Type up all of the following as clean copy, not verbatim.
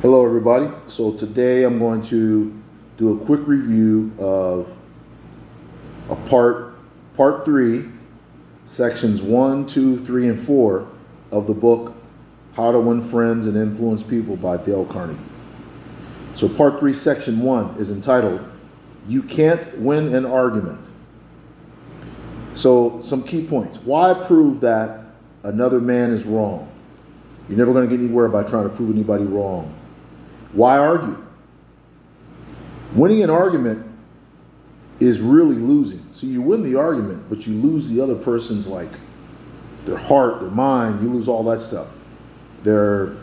Hello, everybody. So today I'm going to do a quick review of a part three, sections 1, 2, 3, and 4 of the book How to Win Friends and Influence People by Dale Carnegie. So part 3, section 1 is entitled, You Can't Win an Argument. So some key points. Why prove that another man is wrong? You're never going to get anywhere by trying to prove anybody wrong. Why argue? Winning an argument is really losing. So you win the argument, but you lose the other person's their heart, their mind. You lose all that stuff. They're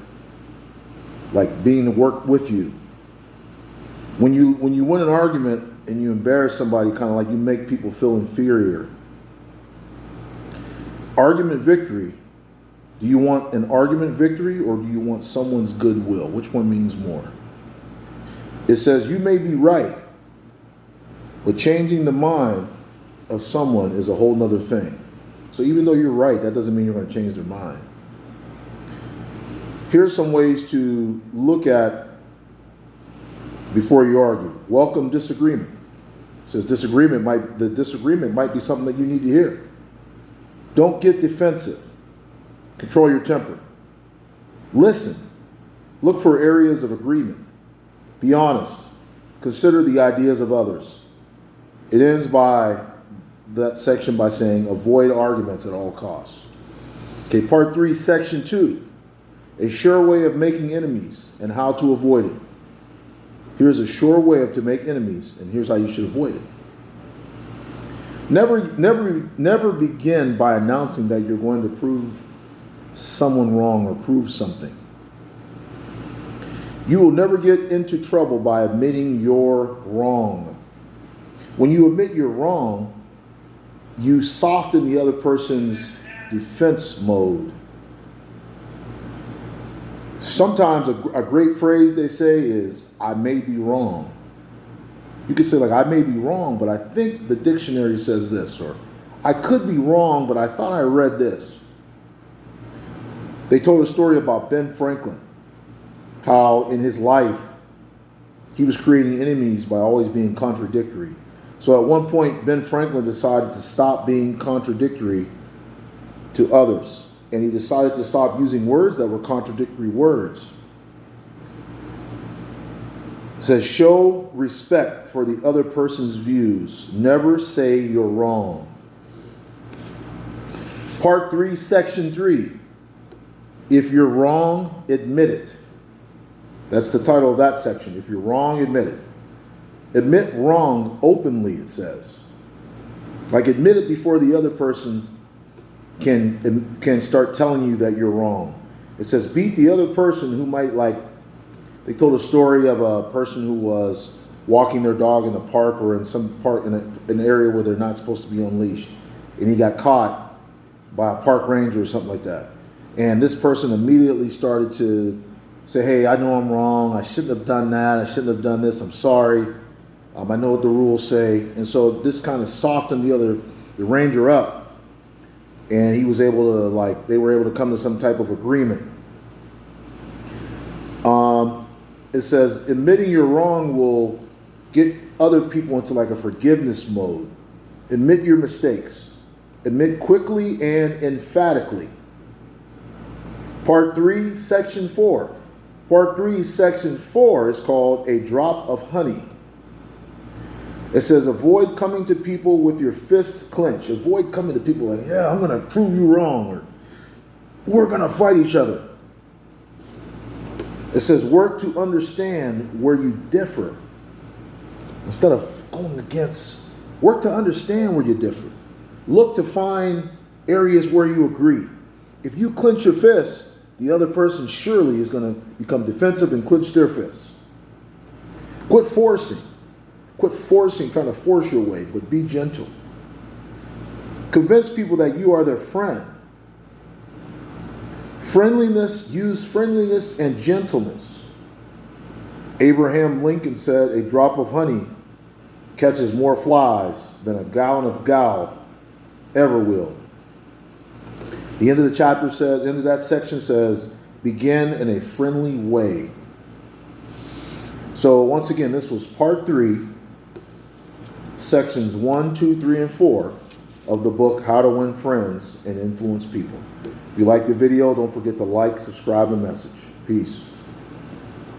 being to work with you. When you win an argument and you embarrass somebody, kind of like you make people feel inferior. Argument victory. Do you want an argument victory or do you want someone's goodwill? Which one means more? It says you may be right, but changing the mind of someone is a whole nother thing. So even though you're right, that doesn't mean you're going to change their mind. Here's some ways to look at before you argue. Welcome disagreement. It says the disagreement might be something that you need to hear. Don't get defensive. Control your temper. Listen. Look for areas of agreement. Be honest. Consider the ideas of others. It ends by that section by saying avoid arguments at all costs. Okay, part 3, section 2. A sure way of making enemies and how to avoid it. Here's a sure way to make enemies, and here's how you should avoid it. Never begin by announcing that you're going to prove someone wrong or prove something. You will never get into trouble by admitting you're wrong. When you admit you're wrong, you soften the other person's defense mode. Sometimes a great phrase they say is, I may be wrong. You could say I may be wrong, but I think the dictionary says this, or I could be wrong, but I thought I read this. They told a story about Ben Franklin, how in his life he was creating enemies by always being contradictory. So at one point, Ben Franklin decided to stop being contradictory to others, and he decided to stop using words that were contradictory words. It says, show respect for the other person's views. Never say you're wrong. Part 3, section 3. If you're wrong, admit it. That's the title of that section. If you're wrong, admit it. Admit wrong openly, it says. Admit it before the other person can start telling you that you're wrong. It says beat the other person who might they told a story of a person who was walking their dog in the park or in some park in an area where they're not supposed to be unleashed. And he got caught by a park ranger or something like that. And this person immediately started to say, hey, I know I'm wrong. I shouldn't have done that. I shouldn't have done this. I'm sorry. I know what the rules say. And so this kind of softened the ranger up. And he was able to, they were able to come to some type of agreement. It says admitting you're wrong will get other people into a forgiveness mode. Admit your mistakes. Admit quickly and emphatically. Part 3, section 4. Part 3, section 4 is called A Drop of Honey. It says, avoid coming to people with your fists clenched. Avoid coming to people I'm going to prove you wrong, or we're going to fight each other. It says, work to understand where you differ. Instead of going against, work to understand where you differ. Look to find areas where you agree. If you clench your fists, the other person surely is going to become defensive and clench their fists. Quit forcing. Quit forcing, trying to force your way, but be gentle. Convince people that you are their friend. Use friendliness and gentleness. Abraham Lincoln said, a drop of honey catches more flies than a gallon of gall ever will. The end of the chapter says, end of that section says, begin in a friendly way. So once again, this was part 3, sections 1, 2, 3, and 4 of the book, How to Win Friends and Influence People. If you like the video, don't forget to like, subscribe, and message. Peace.